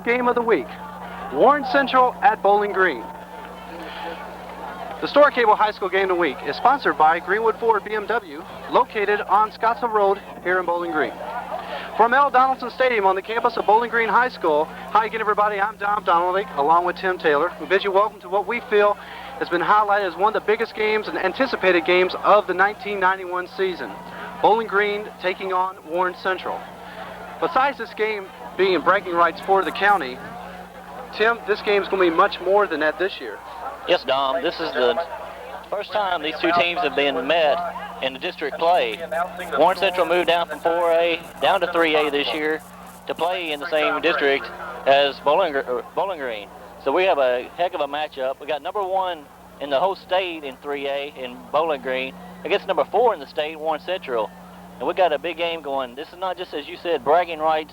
Game of the week, Warren Central at Bowling Green. The Store Cable High School Game of the Week is sponsored by Greenwood Ford BMW, located on Scottsville Road here in Bowling Green. From L. Donaldson Stadium on the campus of Bowling Green High School, hi again everybody, I'm Dom Donnelly, along with Tim Taylor. We bid you welcome to what we feel has been highlighted as one of the biggest games and anticipated games of the 1991 season. Bowling Green taking on Warren Central. Besides this game being bragging rights for the county, Tim, this game's going to be much more than that this year. Yes, Dom, this is the first time these two teams have been met in the district play. Warren Central moved down from 4A down to 3A this year to play in the same district as Bowling Green. So we have a heck of a matchup. We got number 1 in the whole state in 3A in Bowling Green against number 4 in the state, Warren Central. And we got a big game going. This is not just, as you said, bragging rights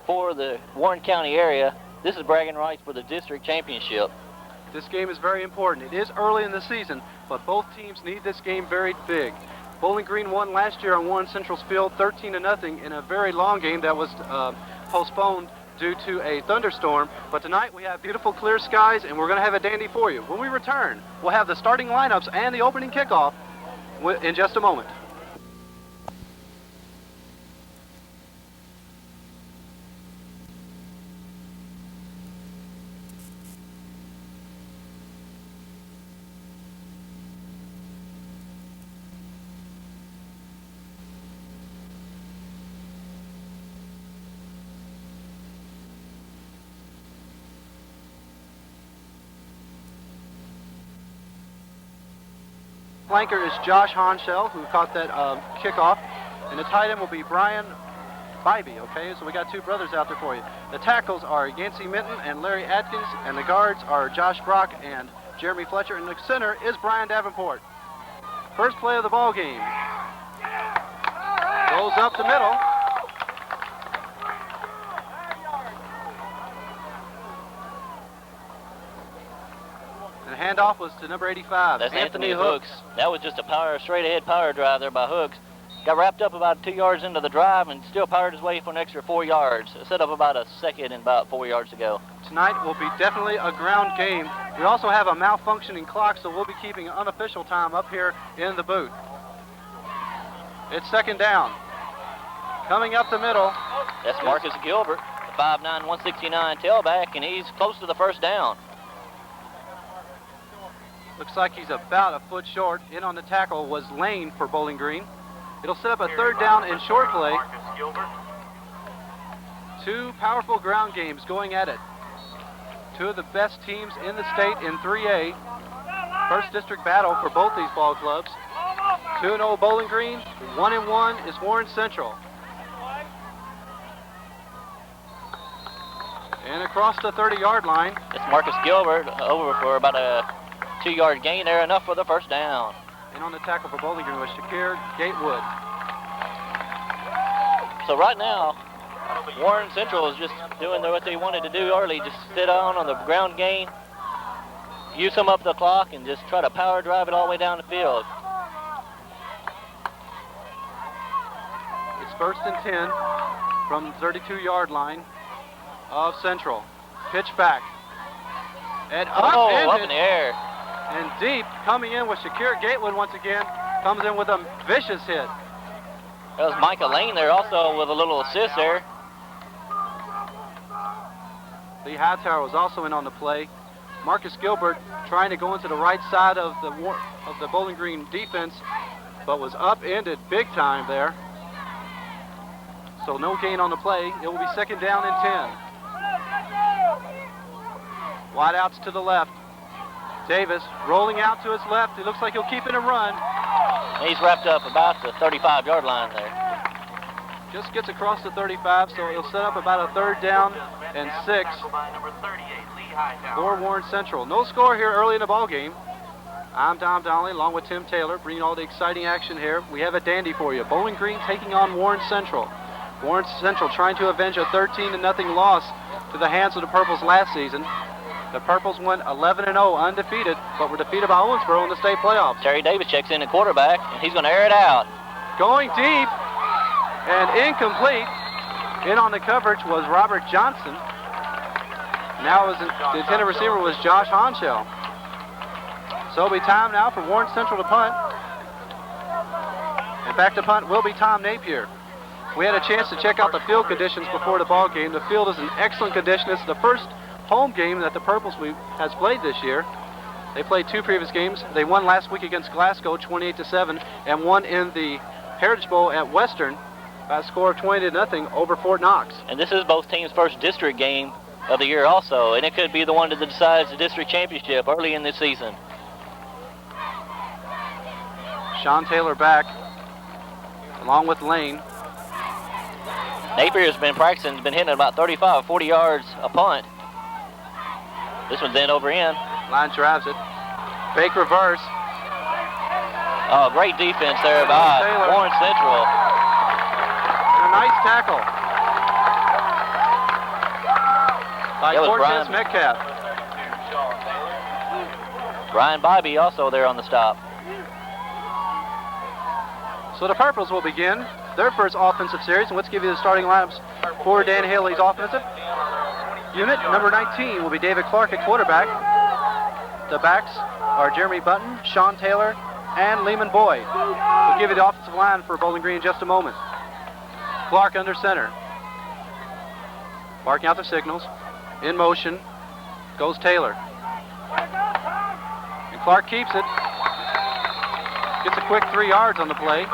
for the Warren County area. This is bragging rights for the district championship. This game is very important. It is early in the season, but both teams need this game very big. Bowling Green won last year on Warren Central's field 13-0 in a very long game that was postponed due to a thunderstorm. But tonight we have beautiful clear skies and we're going to have a dandy for you. When we return, we'll have the starting lineups and the opening kickoff in just a moment. Flanker is Josh Honshell, who caught that kickoff, and the tight end will be Brian Bybee, okay? So we got two brothers out there for you. The tackles are Yancey Minton and Larry Atkins, and the guards are Josh Brock and Jeremy Fletcher, and the center is Brian Davenport. First play of the ball game. Goes up the middle. The handoff was to number 85. That's Anthony Hooks. That was just a straight-ahead power drive there by Hooks. Got wrapped up about 2 yards into the drive and still powered his way for an extra 4 yards. Set up about a second and about 4 yards to go. Tonight will be definitely a ground game. We also have a malfunctioning clock, so we'll be keeping unofficial time up here in the booth. It's second down. Coming up the middle. That's Marcus Gilbert, the 5'9", 169 tailback, and he's close to the first down. Looks like he's about a foot short. In on the tackle was Lane for Bowling Green. It'll set up a third down and short play. Two powerful ground games going at it. Two of the best teams in the state in 3A. First district battle for both these ball clubs. 2-0 Bowling Green, 1-1 is Warren Central. And across the 30-yard line. It's Marcus Gilbert over for about a 2-yard gain there, enough for the first down. And on the tackle for Bowling Green was Shakir Gatewood. So right now, Warren Central is just doing what they wanted to do early, just sit on the ground game, use some up the clock, and just try to power drive it all the way down the field. It's 1st and 10 from the 32-yard line of Central. Pitch back. And up in the air. And deep, coming in with Shakir Gatewood once again, comes in with a vicious hit. That was Micah Lane there also with a little assist there. Lee Hightower was also in on the play. Marcus Gilbert trying to go into the right side of the Bowling Green defense, but was upended big time there. So no gain on the play. It will be second down and 10. Wide outs to the left. Davis rolling out to his left. It looks like he'll keep it a run. He's wrapped up about the 35-yard line there. Just gets across the 35, so he'll set up about a third down and 6 for Warren Central. No score here early in the ball game. I'm Dom Donnelly along with Tim Taylor, bringing all the exciting action here. We have a dandy for you. Bowling Green taking on Warren Central. Warren Central trying to avenge a 13-0 loss to the hands of the Purples last season. The Purples went 11-0 undefeated, but were defeated by Owensboro in the state playoffs. Terry Davis checks in at quarterback, and he's going to air it out. Going deep and incomplete. In on the coverage was Robert Johnson. Now the intended receiver was Josh Honshell. So it'll be time now for Warren Central to punt. And back to punt will be Tom Napier. We had a chance to check out the field conditions before the ball game. The field is in excellent condition. It's the first home game that the Purples has played this year. They played 2 previous games. They won last week against Glasgow 28-7 and won in the Heritage Bowl at Western by a score of 20-0 over Fort Knox. And this is both teams' first district game of the year also, and it could be the one that decides the district championship early in this season. Sean Taylor back, along with Lane. Napier's been practicing, been hitting about 35, 40 yards a punt. This one's in over in. Line drives it. Fake reverse. Oh, great defense there by Warren Central. And a nice tackle by Cortez Metcalf. Brian Bybee also there on the stop. So the Purples will begin their first offensive series, and let's give you the starting lineups for Dan Haley's offensive unit. Number 19 will be David Clark at quarterback. The backs are Jeremy Button, Sean Taylor, and Lehman Boyd. We'll give you the offensive line for Bowling Green in just a moment. Clark under center. Marking out the signals. In motion goes Taylor. And Clark keeps it. Gets a quick 3 yards on the play.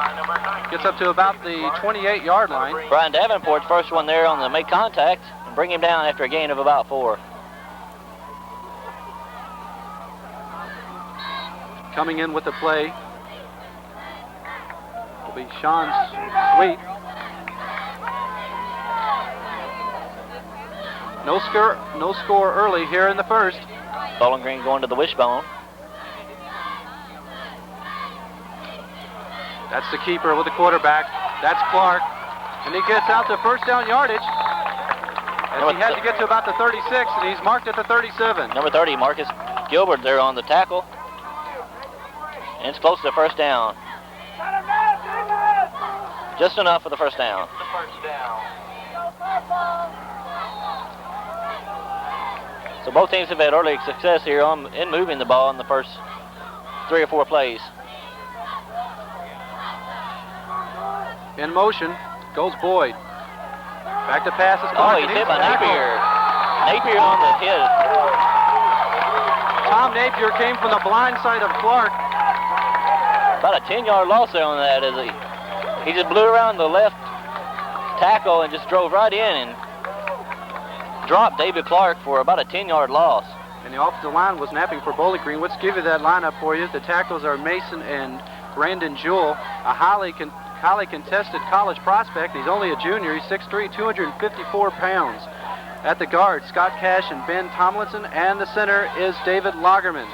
Gets up to about the 28-yard line. Brian Davenport's first one there on the make contact and bring him down after a gain of about 4. Coming in with the play will be Sean Sweet. No score early here in the first. Bowling Green going to the wishbone. That's the keeper with the quarterback. That's Clark. And he gets out to first down yardage. As he had to get to about the 36, and he's marked at the 37. Number 30, Marcus Gilbert there on the tackle. And it's close to the first down. Just enough for the first down. So both teams have had early success here in moving the ball in the first 3 or 4 plays. In motion goes Boyd. Back to pass is Clark. Oh, he's hit by Napier. Napier on the hit. Tom Napier came from the blind side of Clark. About a 10-yard loss there on that as he just blew around the left tackle and just drove right in and dropped David Clark for about a 10-yard loss. And the offensive line was napping for Bowling Green. Let's give you that lineup for you. The tackles are Mason and Brandon Jewell, a highly contested college prospect. He's only a junior. He's 6'3", 254 pounds. At the guard, Scott Cash and Ben Tomlinson, and the center is David Lagerman.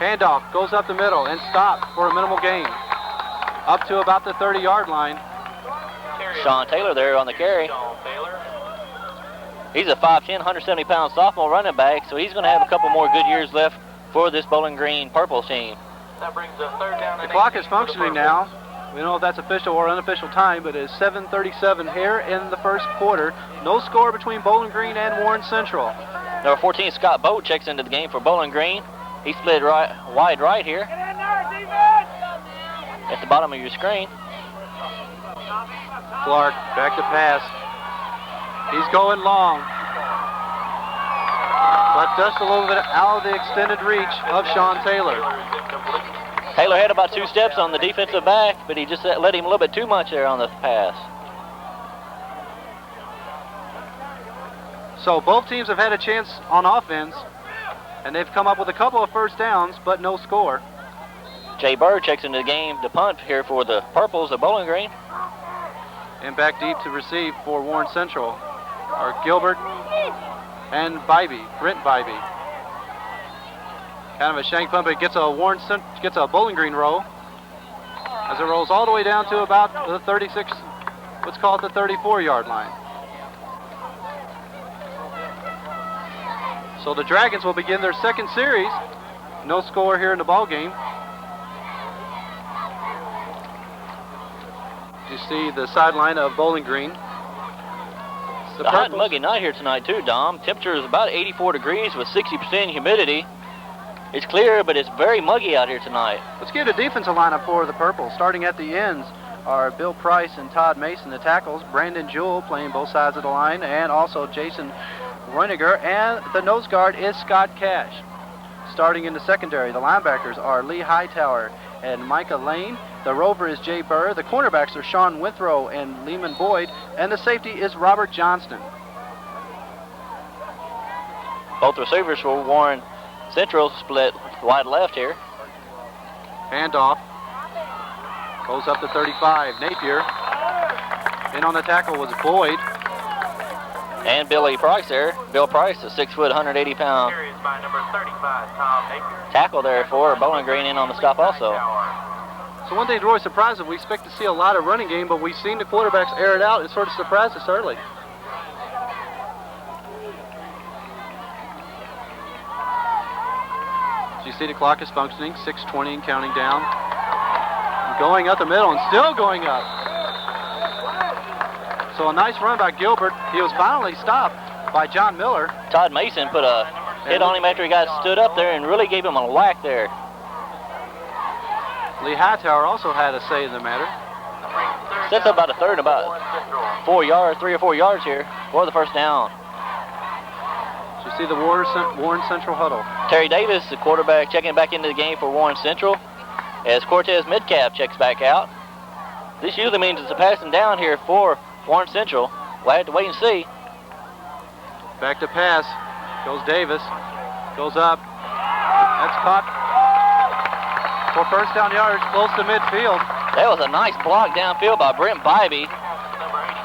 Handoff goes up the middle and stopped for a minimal gain. Up to about the 30-yard line. Sean Taylor there on the carry. He's a 5'10", 170-pound sophomore running back, so he's going to have a couple more good years left for this Bowling Green Purple team. That brings a third down. The clock is functioning now. We don't know if that's official or unofficial time, but it is 7:37 here in the first quarter. No score between Bowling Green and Warren Central. Number 14, Scott Boat, checks into the game for Bowling Green. He split wide right here at the bottom of your screen. Clark back to pass. He's going long, but just a little bit out of the extended reach of Sean Taylor. Taylor had about 2 steps on the defensive back, but he just let him a little bit too much there on the pass. So both teams have had a chance on offense, and they've come up with a couple of first downs, but no score. Jay Bird checks into the game to punt here for the Purples of Bowling Green. And back deep to receive for Warren Central are Gilbert and Bybee, Brent Bybee. Kind of a shank punt, but it gets a Bowling Green roll as it rolls all the way down to about the 36, let's call it the 34-yard line. So the Dragons will begin their second series. No score here in the ball game. You see the sideline of Bowling Green. It's a hot and muggy night here tonight too, Dom. Temperature is about 84 degrees with 60% humidity. It's clear, but it's very muggy out here tonight. Let's get a defensive lineup for the Purple. Starting at the ends are Bill Price and Todd Mason, the tackles. Brandon Jewell playing both sides of the line, and also Jason Reiniger. And the nose guard is Scott Cash. Starting in the secondary, the linebackers are Lee Hightower and Micah Lane. The rover is Jay Burr. The cornerbacks are Sean Withrow and Lehman Boyd. And the safety is Robert Johnston. Both receivers for Warren Central split wide left here. Handoff. Goes up to 35. Napier. In on the tackle was Boyd. And Billy Price there. Bill Price, a 6 foot, 180 pound tackle there for Bowling Green in on the stop also. So one thing's really surprising, we expect to see a lot of running game, but we've seen the quarterbacks air it out. It sort of surprised us early. So you see the clock is functioning, 6:20 and counting down. Going up the middle and still going up. So a nice run by Gilbert. He was finally stopped by John Miller. Todd Mason put a hit on him after he got stood up there and really gave him a whack there. Lee Hightower also had a say in the matter. Sets up about a third, about 4 yards, 3 or 4 yards here for the first down. So you see the Warren Central huddle. Terry Davis, the quarterback, checking back into the game for Warren Central as Cortez Midcap checks back out. This usually means it's a passing down here for Warren Central. We'll have to wait and see. Back to pass. Goes Davis. Goes up. That's caught for first down yardage, close to midfield. That was a nice block downfield by Brent Bybee.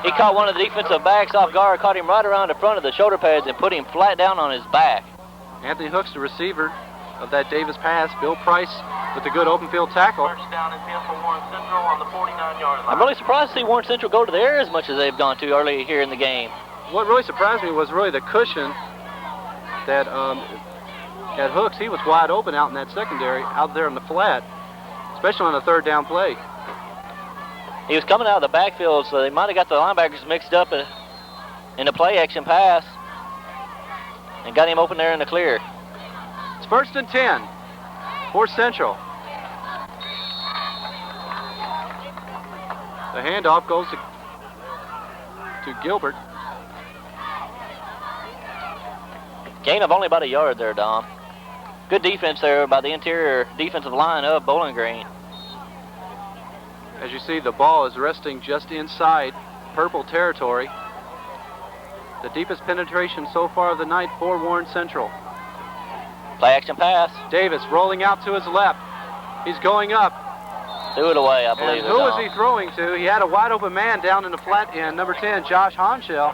He caught one of the defensive backs off guard, caught him right around the front of the shoulder pads and put him flat down on his back. Anthony Hooks, the receiver of that Davis pass. Bill Price with a good open field tackle. First down and 10 for Warren Central on the 49-yard line. I'm really surprised to see Warren Central go to the air as much as they've gone to early here in the game. What really surprised me was really the cushion that at Hooks. He was wide open out in that secondary, out there in the flat, especially on a third down play. He was coming out of the backfield, so they might have got the linebackers mixed up in the play action pass and got him open there in the clear. It's first and 10 for Central. The handoff goes to Gilbert. Gain of only about a yard there, Dom. Good defense there by the interior defensive line of Bowling Green. As you see, the ball is resting just inside Purple territory. The deepest penetration so far of the night for Warren Central. Play action pass. Davis rolling out to his left. He's going up. Threw it away, I believe. And who was he throwing to? He had a wide open man down in the flat end, number 10, Josh Honshell.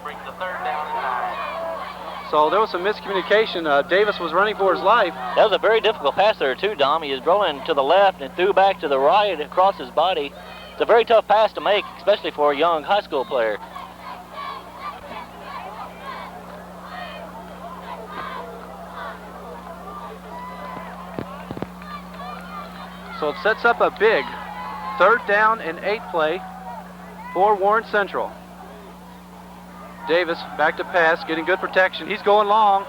So there was some miscommunication. Davis was running for his life. That was a very difficult pass there too, Dom. He was rolling to the left and threw back to the right across his body. It's a very tough pass to make, especially for a young high school player. So it sets up a big third down and 8 play for Warren Central. Davis back to pass, getting good protection. He's going long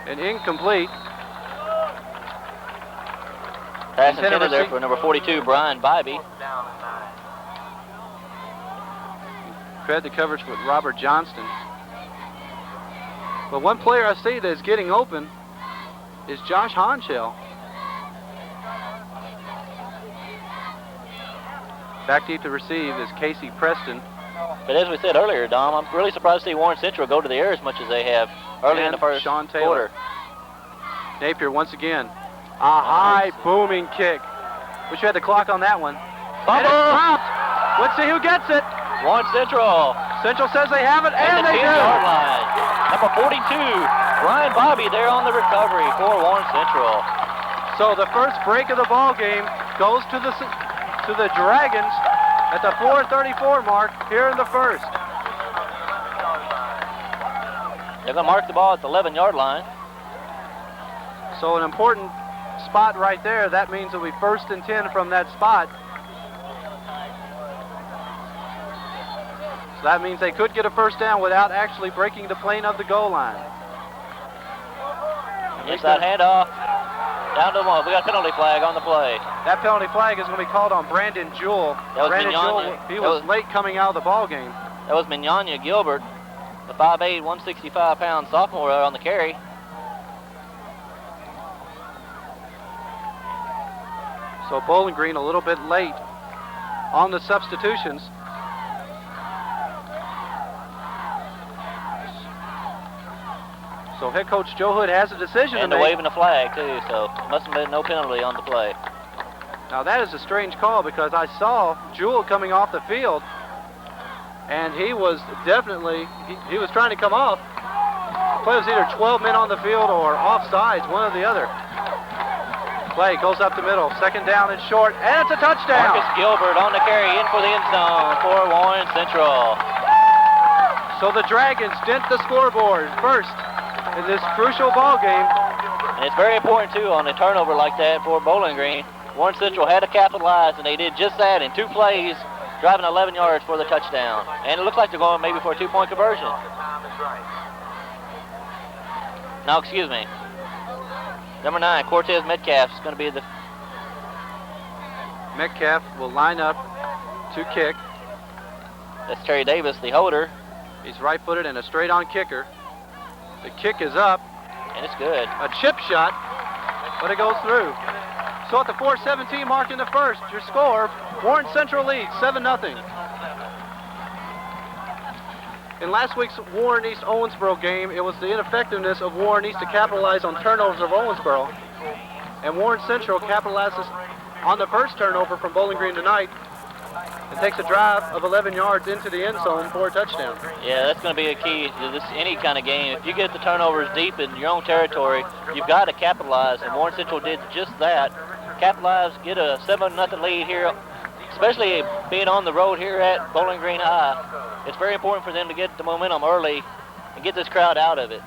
and incomplete. Pass intended there for number 42, Brian Bybee. Had the coverage with Robert Johnston. But one player I see that is getting open is Josh Honshell. Back deep to receive is Casey Preston. But as we said earlier, Dom, I'm really surprised to see Warren Central go to the air as much as they have early in the first Sean Taylor. quarter. Napier once again. A high booming kick. Wish you had the clock on that one. And it's dropped. Let's see who gets it. Warren Central. Central says they have it, and At the they do. 10-yard line. Number 42, Brian Bybee there on the recovery for Warren Central. So the first break of the ball game goes to the Dragons at the 4:34 mark here in the first. They're going to mark the ball at the 11-yard line. So an important spot right there. That means it'll be first and 10 from that spot. So that means they could get a first down without actually breaking the plane of the goal line. Inside handoff. Down to one. We got a penalty flag on the play. That penalty flag is going to be called on Brandon Jewell. That was Brandon Jewell, he was late coming out of the ball game. That was Mignogna Gilbert, the 5'8", 165-pound sophomore on the carry. So Bowling Green a little bit late on the substitutions. So head coach Joe Hood has a decision to make. And they're waving the flag too, so must have been no penalty on the play. Now that is a strange call because I saw Jewell coming off the field and he was definitely, he was trying to come off. The play was either 12 men on the field or offsides, one or the other. Play goes up the middle, second down and short, and it's a touchdown. Marcus Gilbert on the carry in for the end zone for Warren Central. So the Dragons dent the scoreboard first in this crucial ball game. And it's very important too on a turnover like that for Bowling Green. Warren Central had to capitalize, and they did just that in 2 plays, driving 11 yards for the touchdown. And it looks like they're going maybe for a 2-point conversion. No, excuse me. Number 9, Cortez Metcalf is going to be the... Metcalf will line up to kick. That's Terry Davis, the holder. He's right-footed and a straight-on kicker. The kick is up. And it's good. A chip shot, but it goes through. So at the 4:17 mark in the first, your score, Warren Central leads 7-0. In last week's Warren East Owensboro game, it was the ineffectiveness of Warren East to capitalize on turnovers of Owensboro. And Warren Central capitalizes on the first turnover from Bowling Green tonight and takes a drive of 11 yards into the end zone for a touchdown. Yeah, that's going to be a key to this any kind of game. If you get the turnovers deep in your own territory, you've got to capitalize, and Warren Central did just that. Capitalize, get a 7-0 lead here, especially being on the road here at Bowling Green High. It's very important for them to get the momentum early and get this crowd out of it.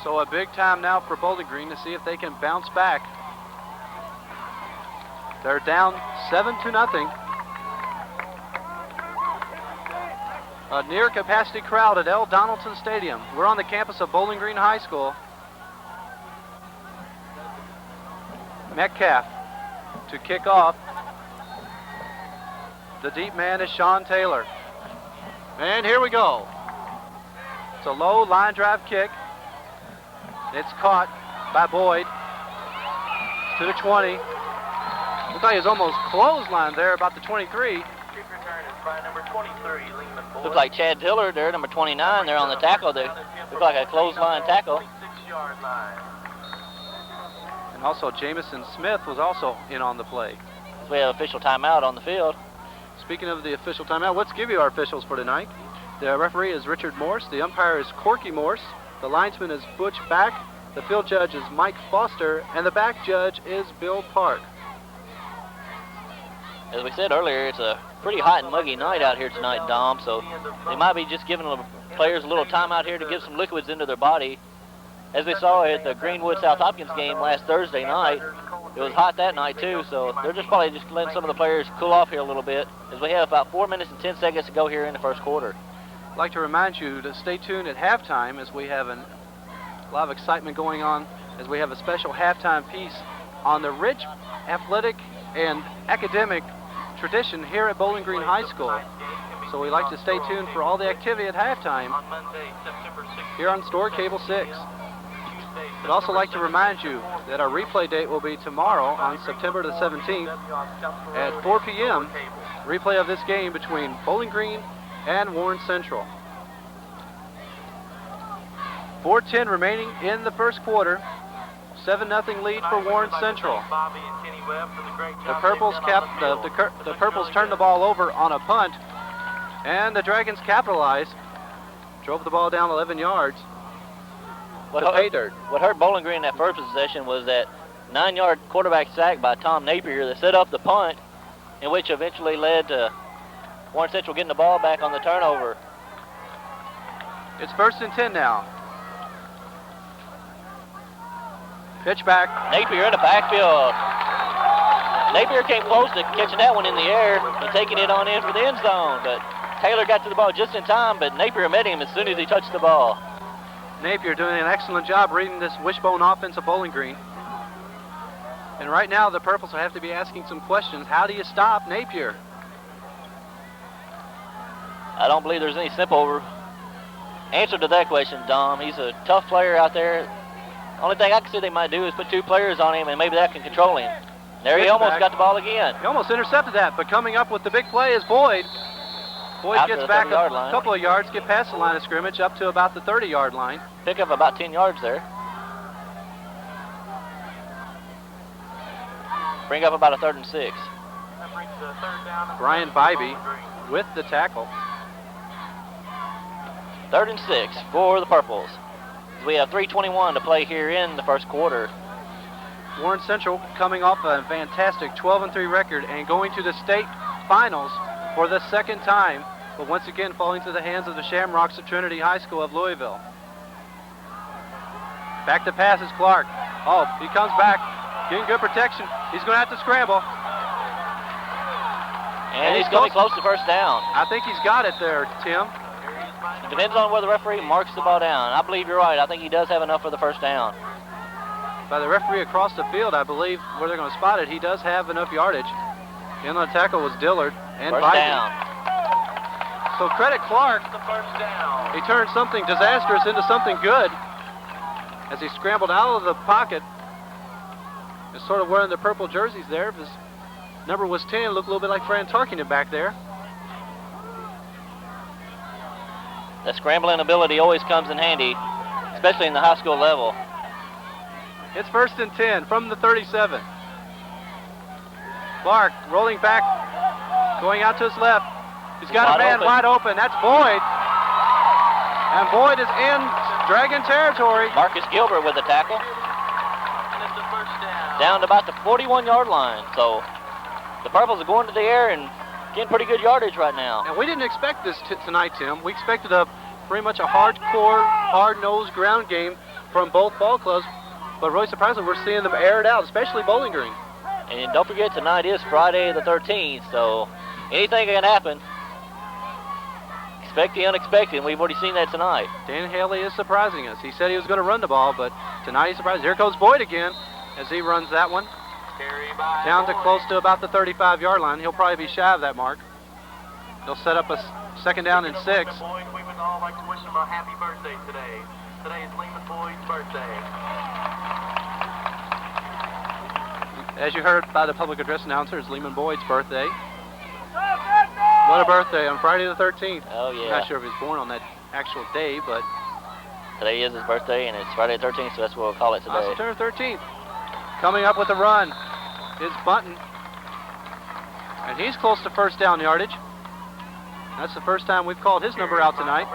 So a big time now for Bowling Green to see if they can bounce back. They're down 7-0. A near capacity crowd at L. Donaldson Stadium. We're on the campus of Bowling Green High School. Metcalf to kick off. The deep man is Sean Taylor. And here we go. It's a low line drive kick. It's caught by Boyd. It's to the 20. Looks like he's almost clotheslined there about the 23. Looks like Chad Tiller there, number 29, there on the tackle there. Looks like a clothesline tackle. And also Jamison Smith was also in on the play. We have official timeout on the field. Speaking of the official timeout, let's give you our officials for tonight. The referee is Richard Morse. The umpire is Corky Morse. The linesman is Butch Back. The field judge is Mike Foster. And the back judge is Bill Park. As we said earlier, it's a pretty hot and muggy night out here tonight, Dom, so they might be just giving the players a little time out here to get some liquids into their body. As we saw at the Greenwood South Hopkins game last Thursday night, it was hot that night too, so they're just probably just letting some of the players cool off here a little bit, as we have about 4 minutes and 10 seconds to go here in the first quarter. I'd like to remind you to stay tuned at halftime as we have a lot of excitement going on, as we have a special halftime piece on the rich athletic and academic tradition here at Bowling Green High School. So we like to stay tuned for all the activity at halftime here on Store Cable 6. I'd also like to remind you that our replay date will be tomorrow on September the 17th at 4 p.m. Replay of this game between Bowling Green and Warren Central. 4:10 remaining in the first quarter. 7-0 lead for Warren Central. The Purples turned the ball over on a punt, and the Dragons capitalized. Drove the ball down 11 yards. What hurt Bowling Green in that first possession was that 9-yard quarterback sack by Tom Napier that set up the punt, in which eventually led to Warren Central getting the ball back on the turnover. It's 1st and 10 now. Pitch back. Napier in the backfield. Napier came close to catching that one in the air and taking it on in for the end zone, but Taylor got to the ball just in time, but Napier met him as soon as he touched the ball. Napier doing an excellent job reading this wishbone offense of Bowling Green. And right now the Purples will have to be asking some questions. How do you stop Napier? I don't believe there's any simple answer to that question, Dom. He's a tough player out there. Only thing I can see they might do is put 2 players on him, and maybe that can control him. There he almost got the ball again. He almost intercepted that, but coming up with the big play is Boyd. Boyd Out gets to the back 30-yard a line. couple of yards, get past the line of scrimmage, up to about the 30-yard line. Pick up about 10 yards there. Bring up about a 3rd and 6. That brings the third down. Brian Bybee with the tackle. 3rd and 6 for the Purples. We have 3:21 to play here in the first quarter. Warren Central coming off a fantastic 12-3 record and going to the state finals for the 2nd time, but once again falling to the hands of the Shamrocks of Trinity High School of Louisville. Back to pass is Clark. Oh, he comes back, getting good protection. He's going to have to scramble. And he's going to be close to first down. I think he's got it there, Tim. It depends on where the referee marks the ball down. I believe you're right. I think he does have enough for the first down. By the referee across the field, I believe, where they're going to spot it, he does have enough yardage. In on the tackle was Dillard and First Biden. down. So credit Clark. The first down. He turned something disastrous into something good as he scrambled out of the pocket. He's sort of wearing the purple jerseys there. His number was 10. Looked a little bit like Fran Tarkington back there. The scrambling ability always comes in handy, especially in the high school level. It's 1st and 10 from the 37. Clark rolling back, going out to his left. He's got a man wide open. That's Boyd. And Boyd is in Dragon territory. Marcus Gilbert with the tackle. And it's the first down. Down to about the 41-yard line. So the Purples are going to the air and getting pretty good yardage right now. And we didn't expect this tonight, Tim. We expected pretty much a hardcore, hard-nosed ground game from both ball clubs. But really surprisingly, we're seeing them air it out, especially Bowling Green. And don't forget, tonight is Friday the 13th, so anything can happen. Expect the unexpected, and we've already seen that tonight. Dan Haley is surprising us. He said he was going to run the ball, but tonight he's surprised. Here goes Boyd again as he runs that one. Down to close to about the 35-yard line. He'll probably be shy of that mark. They'll set up a 2nd down and 6. Boyd, we would all like to wish him a happy birthday today. Today is Lehman Boyd's birthday. As you heard by the public address announcer, it's Lehman Boyd's birthday. What a birthday on Friday the 13th. Oh, yeah. I'm not sure if he was born on that actual day, but Today is his birthday, and it's Friday the 13th, so that's what we'll call it today. September 13th. Coming up with a run is Bunton. And he's close to first down yardage. That's the first time we've called his number out tonight.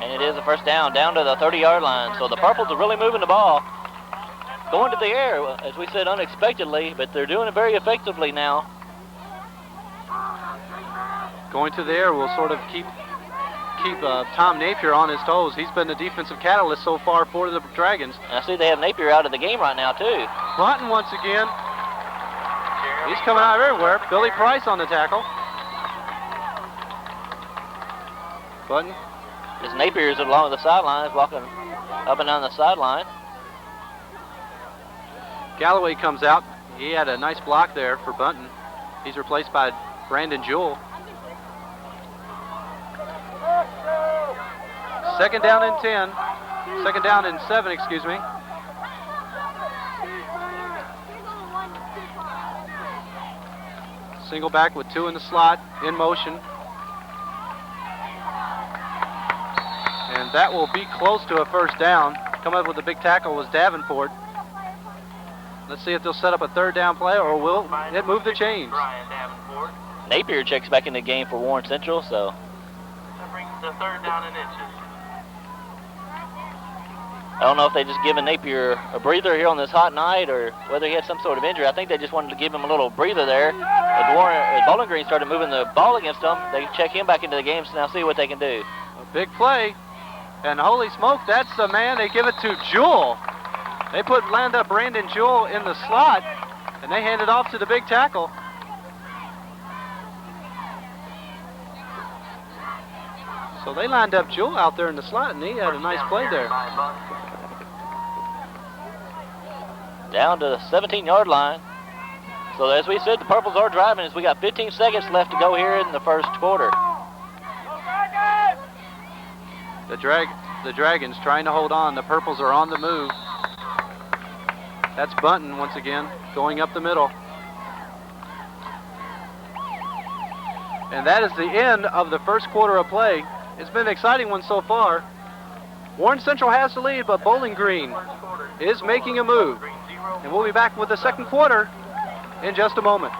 And it is a first down to the 30-yard line. So the Purples are really moving the ball. Going to the air, as we said, unexpectedly, but they're doing it very effectively now. Going to the air will sort of keep Tom Napier on his toes. He's been the defensive catalyst so far for the Dragons. And I see they have Napier out of the game right now, too. Bunton once again. He's coming out everywhere. Billy Price on the tackle. Bunton. As Napier's along the sidelines, walking up and down the sideline. Galloway comes out. He had a nice block there for Bunton. He's replaced by Brandon Jewell. 2nd down and 10. 2nd down and 7, excuse me. Single back with 2 in the slot, in motion. And that will be close to a first down. Coming up with the big tackle was Davenport. Let's see if they'll set up a 3rd down play, or will it move the chains? Napier checks back in the game for Warren Central, so. That brings the 3rd down and inches. I don't know if they just given Napier a breather here on this hot night or whether he had some sort of injury. I think they just wanted to give him a little breather there. As Bowling Green started moving the ball against them, they check him back into the game, so now see what they can do. A big play. And holy smoke, that's the man. They give it to Jewell. They land up Brandon Jewell in the slot. And they hand it off to the big tackle. So they lined up Jewel out there in the slot, and he had a nice play there. Down to the 17-yard line. So as we said, the Purples are driving as we got 15 seconds left to go here in the first quarter. The Dragons trying to hold on. The Purples are on the move. That's Bunton once again, going up the middle. And that is the end of the first quarter of play. It's been an exciting one so far. Warren Central has the lead, but Bowling Green is making a move. And we'll be back with the second quarter in just a moment.